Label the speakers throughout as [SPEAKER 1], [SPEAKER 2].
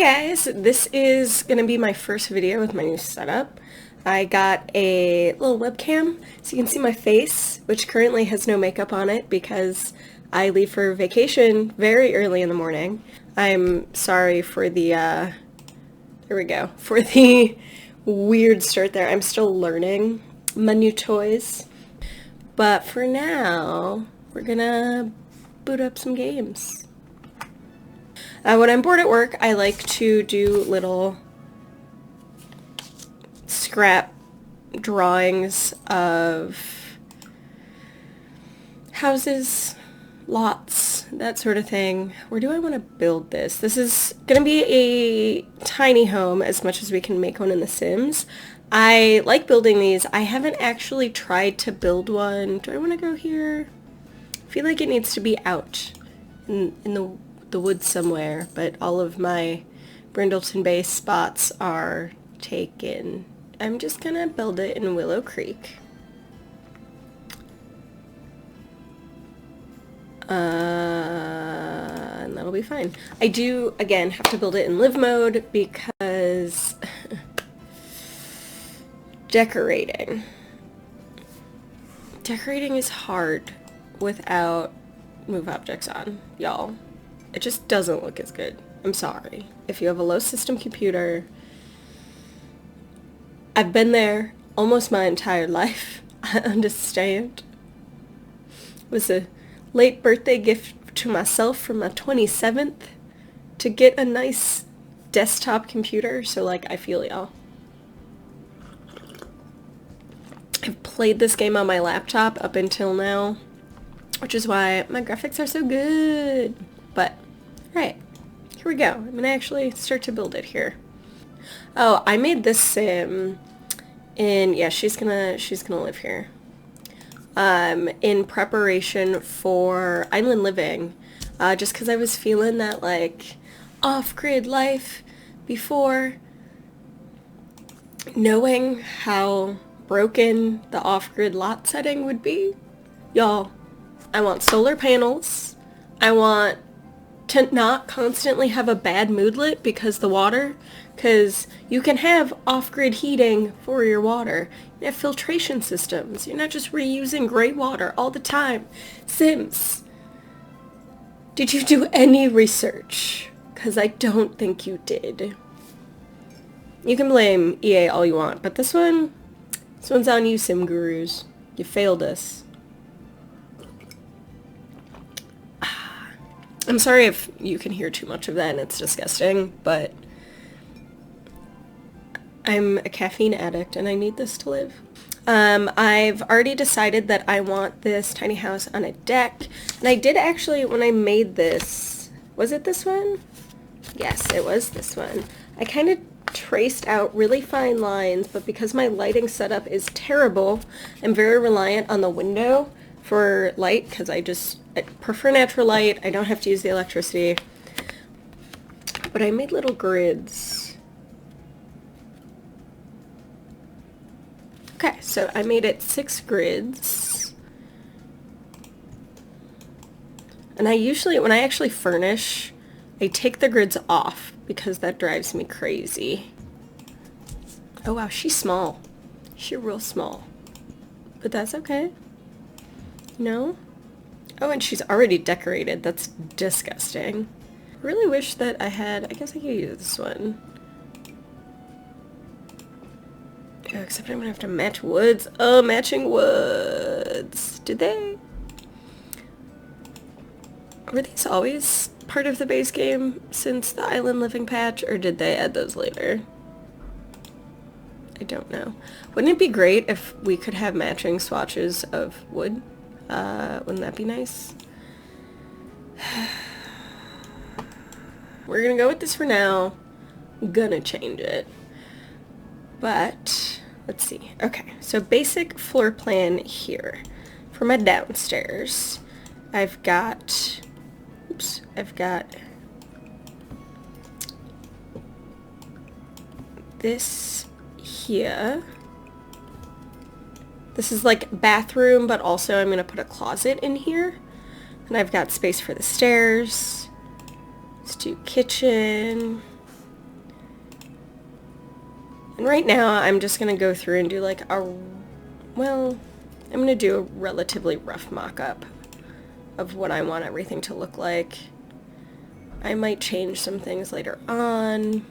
[SPEAKER 1] guys, this is gonna be my first video with my new setup. I got a little webcam so you can see my face, which currently has no makeup on it because I leave for vacation very early in the morning. I'm sorry for the, there we go, for the weird start there. I'm still learning my new toys. But for now, we're gonna boot up some games. When I'm bored at work, I like to do little scrap drawings of houses, lots, that sort of thing. Where do I want to build this? This is going to be a tiny home as much as we can make one in The Sims. I like building these. I haven't actually tried to build one. Do I want to go here? I feel like it needs to be out in the woods somewhere, but all of my Brindleton Bay spots are taken. I'm just gonna build it in Willow Creek. And that'll be fine. I do, again, have to build it in live mode because decorating is hard without move objects on, y'all. It just doesn't look as good. I'm sorry. If you have a low system computer, I've been there almost my entire life. I understand. It was a late birthday gift to myself for my 27th to get a nice desktop computer, so like I feel y'all. I've played this game on my laptop up until now, which is why my graphics are so good. But, alright, here we go. I'm gonna actually start to build it here. Oh, I made this sim in, yeah, she's gonna live here. In preparation for island living, just because I was feeling that, like, off-grid life before, knowing how broken the off-grid lot setting would be. Y'all, I want solar panels. I want to not constantly have a bad moodlet because the water, because you can have off-grid heating for your water. You have filtration systems. You're not just reusing gray water all the time. Sims, did you do any research? Because I don't think you did. You can blame EA all you want, but this one's on you, Sim Gurus. You failed us. I'm sorry if you can hear too much of that and it's disgusting, but I'm a caffeine addict and I need this to live. I've already decided that I want this tiny house on a deck, and I did actually, when I made this, was it this one? Yes, it was this one. I kind of traced out really fine lines, but because my lighting setup is terrible, I'm very reliant on the window for light because I prefer natural light. I don't have to use the electricity. But I made little grids. Okay, so I made it 6 grids. And I usually, when I actually furnish, I take the grids off because that drives me crazy. Oh wow, she's small. She's real small. But that's okay. No? Oh, and she's already decorated. That's disgusting. I really wish that I had, I guess I could use this one. Oh, except I'm gonna have to match woods. Oh, matching woods. Did they? Were these always part of the base game since the island living patch, or did they add those later? I don't know. Wouldn't it be great if we could have matching swatches of wood? Wouldn't that be nice? We're gonna go with this for now. I'm gonna change it. But, let's see. Okay, so basic floor plan here. For my downstairs, I've got this here. This is like bathroom, but also I'm going to put a closet in here. And I've got space for the stairs. Let's do kitchen. And right now I'm just gonna go through and do like well, I'm gonna do a relatively rough mock-up of what I want everything to look like. I might change some things later on.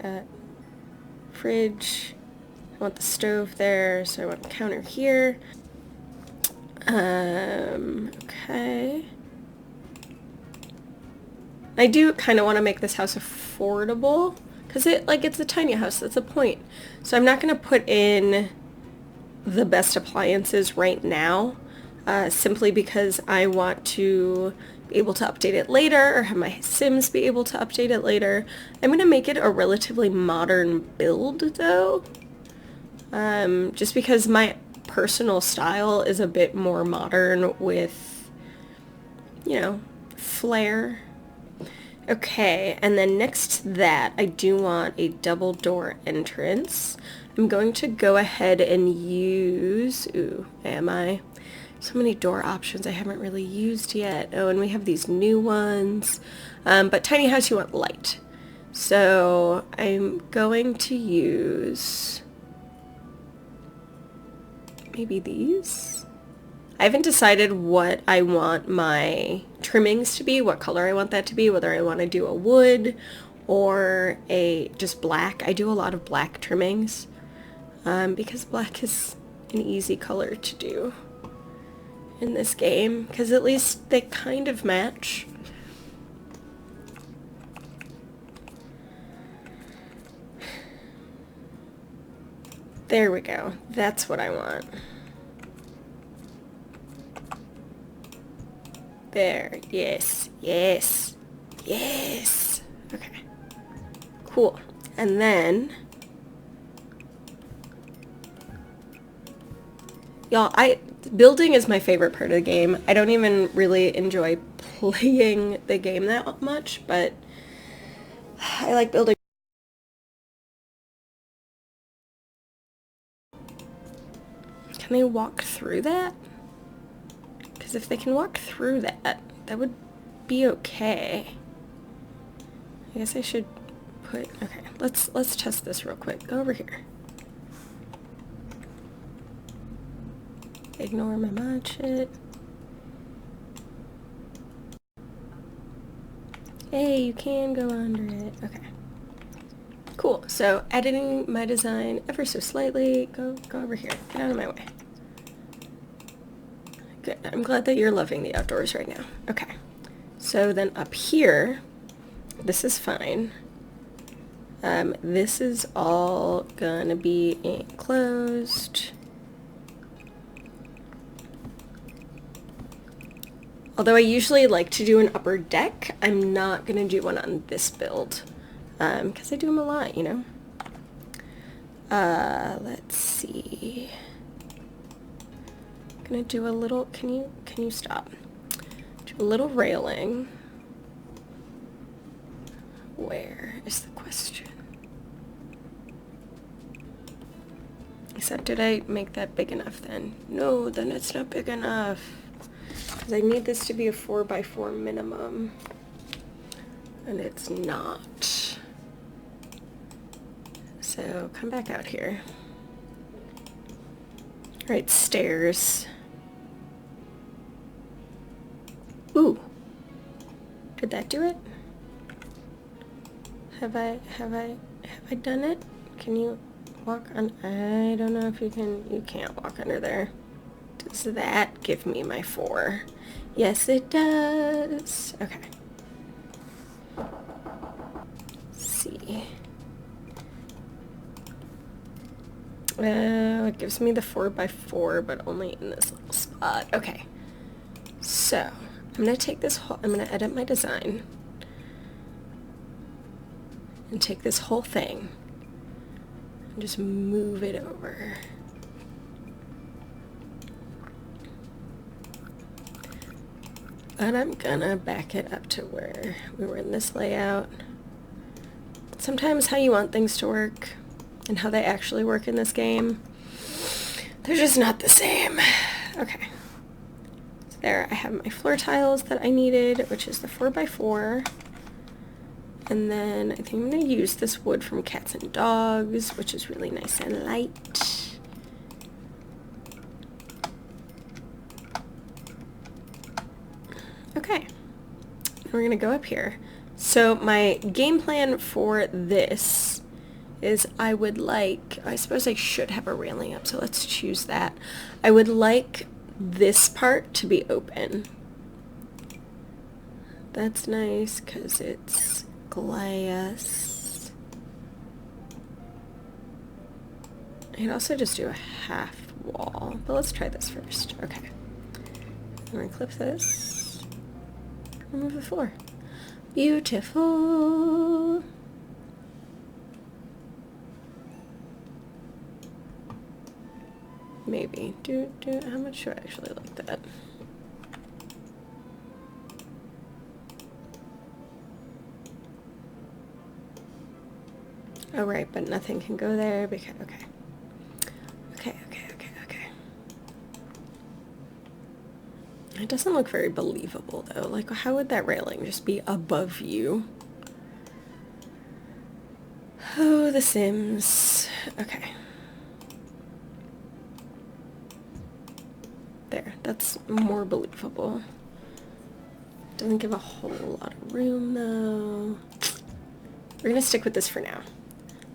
[SPEAKER 1] Got fridge. I want the stove there, so I want the counter here. Okay. I do kind of want to make this house affordable, because it's a tiny house, that's the point. So I'm not going to put in the best appliances right now, simply because I want to be able to update it later, or have my Sims be able to update it later. I'm going to make it a relatively modern build, though, just because my personal style is a bit more modern with, you know, flair. Okay, and then next to that, I do want a double door entrance. I'm going to go ahead and use, so many door options I haven't really used yet. Oh, and we have these new ones. But tiny house, you want light. So I'm going to use maybe these. I haven't decided what I want my trimmings to be, what color I want that to be, whether I want to do a wood or just black. I do a lot of black trimmings because black is an easy color to do in this game, because at least they kind of match. There we go. That's what I want. There. Yes. Yes. Yes. Okay. Cool. And then, y'all, building is my favorite part of the game. I don't even really enjoy playing the game that much, but I like building. Can they walk through that? Because if they can walk through that, that would be okay. I guess I should put, okay, let's test this real quick. Go over here. Ignore my mod shit. Hey, you can go under it. Okay. Cool. So editing my design ever so slightly. Go over here. Get out of my way. Good. I'm glad that you're loving the outdoors right now. Okay. So then up here, this is fine. This is all gonna be enclosed. Although I usually like to do an upper deck, I'm not gonna do one on this build, because I do them a lot, you know? Let's see. I'm gonna do a little, can you stop? Do a little railing. Where is the question? I said, did I make that big enough then? No, then it's not big enough. Because I need this to be a 4x4 minimum. And it's not. So come back out here. All right, stairs. Ooh. Did that do it? Have I done it? Can you walk on? I don't know if you can. You can't walk under there. Does that give me my 4? Yes, it does. Okay. Let's see. It gives me the 4x4, but only in this little spot. Okay. So I'm gonna take this whole. I'm gonna edit my design and take this whole thing and just move it over. But I'm gonna back it up to where we were in this layout. Sometimes how you want things to work and how they actually work in this game, they're just not the same. Okay. So there I have my floor tiles that I needed, which is the 4x4. And then I think I'm going to use this wood from Cats and Dogs, which is really nice and light. Okay, we're going to go up here. So my game plan for this is I would like, I suppose I should have a railing up, so let's choose that. I would like this part to be open. That's nice because it's glass. I could also just do a half wall, but let's try this first. Okay. I'm going to clip this. Remove the floor. Beautiful. Maybe. How much do I actually like that? Oh, right, but nothing can go there because, okay. Okay. It doesn't look very believable, though. Like, how would that railing just be above you? Oh, The Sims. Okay. There, that's more believable. Doesn't give a whole lot of room, though. We're gonna stick with this for now.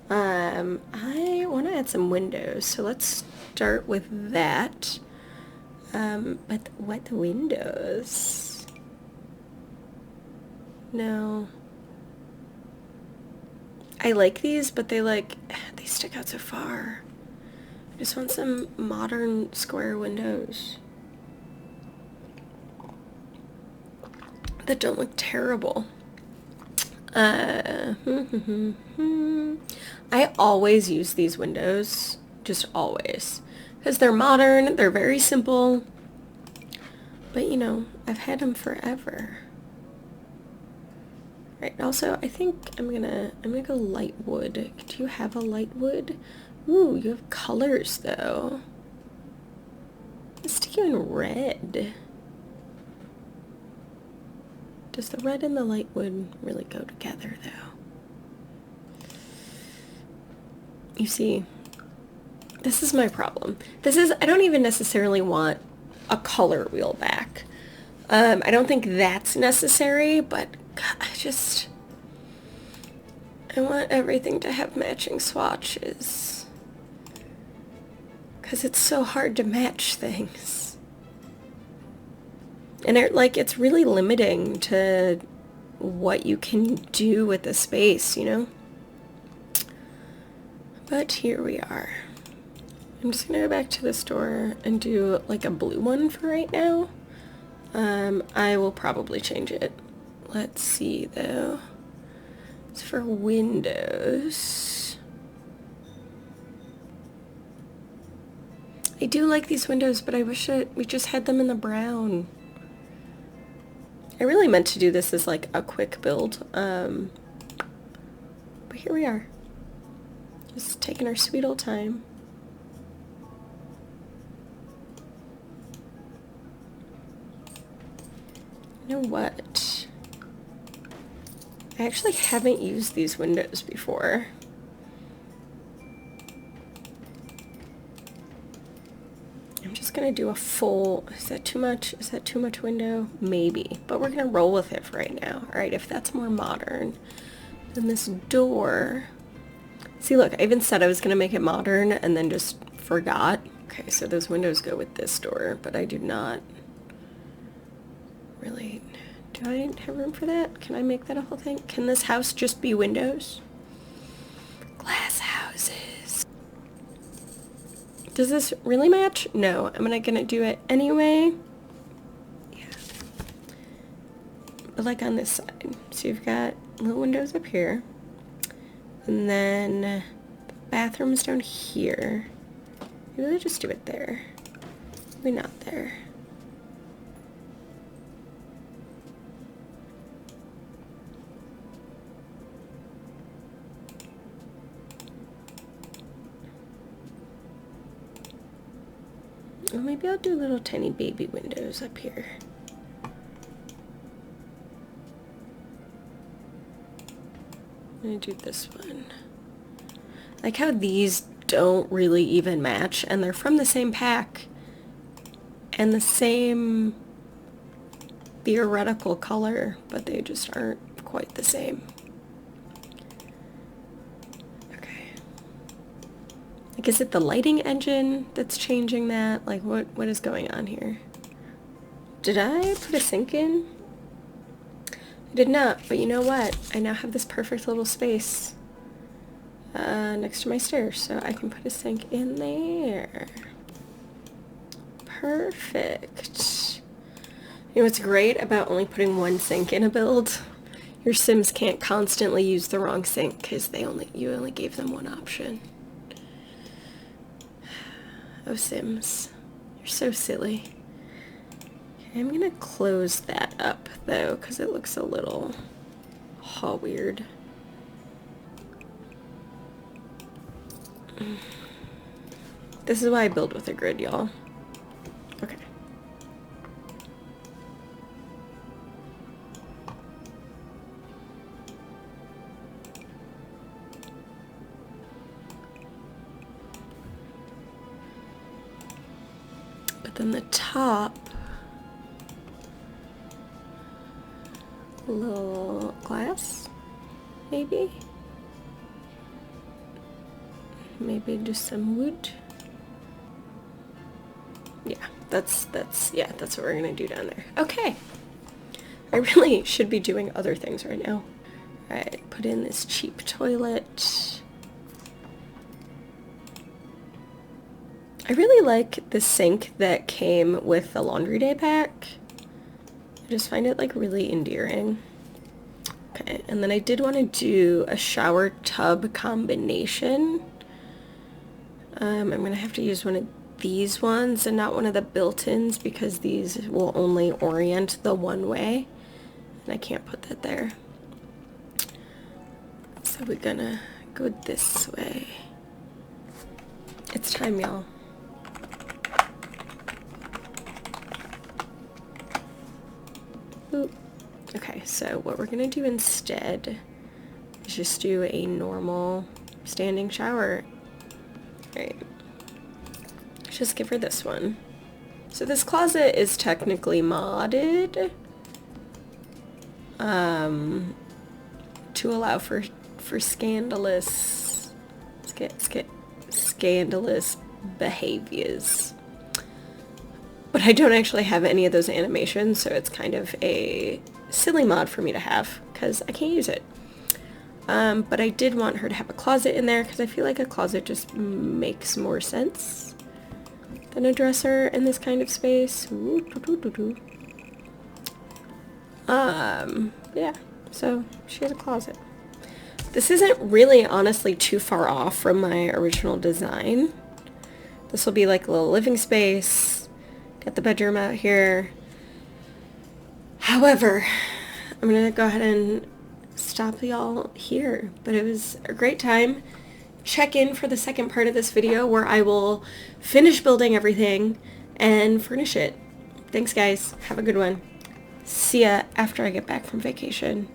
[SPEAKER 1] I want to add some windows, so let's start with that. But what windows? No. I like these, but they stick out so far. I just want some modern square windows that don't look terrible. I always use these windows, just always, because they're modern, they're very simple, but you know, I've had them forever. Right, also, I think I'm gonna go light wood. Do you have a light wood? Ooh, you have colors, though. Let's stick you in red. Does the red and the light wood really go together, though? You see, this is my problem. I don't even necessarily want a color wheel back. I don't think that's necessary, but God, I want everything to have matching swatches. Because it's so hard to match things. And it's really limiting to what you can do with the space, you know? But here we are. I'm just gonna go back to the store and do like a blue one for right now. I will probably change it. Let's see though. It's for windows. I do like these windows, but I wish we just had them in the brown. I really meant to do this as like a quick build, but here we are. Just taking our sweet old time. You know what? I actually haven't used these windows before. I'm just gonna do a full, is that too much? Is that too much window? Maybe, but we're gonna roll with it for right now. All right, if that's more modern than this door. See, look, I even said I was gonna make it modern and then just forgot. Okay, so those windows go with this door, but I do not really, do I have room for that? Can I make that a whole thing? Can this house just be windows? Glass houses. Does this really match? No, I'm gonna do it anyway. Yeah. But like on this side. So you've got little windows up here. And then the bathroom's down here. Maybe we'll just do it there. Maybe not there. Or maybe I'll do little tiny baby windows up here. I'm gonna do this one. Like how these don't really even match, and they're from the same pack and the same theoretical color, but they just aren't quite the same. Okay. Like, is it the lighting engine that's changing that? Like, what is going on here? Did I put a sink in? I did not, but you know what? I now have this perfect little space next to my stairs, so I can put a sink in there. Perfect. You know what's great about only putting one sink in a build? Your Sims can't constantly use the wrong sink because you only gave them one option. Oh, Sims. You're so silly. Okay, I'm gonna close that up though, because it looks a little weird. This is why I build with a grid, y'all. Okay. But then the top, a little glass, maybe? Maybe just some wood. Yeah, that's what we're gonna do down there. Okay. I really should be doing other things right now. Alright, put in this cheap toilet. I really like the sink that came with the laundry day pack. I just find it like really endearing. Okay, and then I did want to do a shower tub combination. I'm gonna have to use one of these ones and not one of the built-ins because these will only orient the one way, and I can't put that there. So we're gonna go this way. It's time, y'all. Oop. Okay, so what we're gonna do instead is just do a normal standing shower. Right. Let's just give her this one. So this closet is technically modded to allow for scandalous behaviors. But I don't actually have any of those animations, so it's kind of a silly mod for me to have because I can't use it. But I did want her to have a closet in there because I feel like a closet just makes more sense than a dresser in this kind of space. Yeah, so she has a closet. This isn't really honestly too far off from my original design. This will be like a little living space. Got the bedroom out here. However, I'm gonna go ahead and stop y'all here, but it was a great time. Check in for the second part of this video where I will finish building everything and furnish it. Thanks guys, have a good one. See ya after I get back from vacation.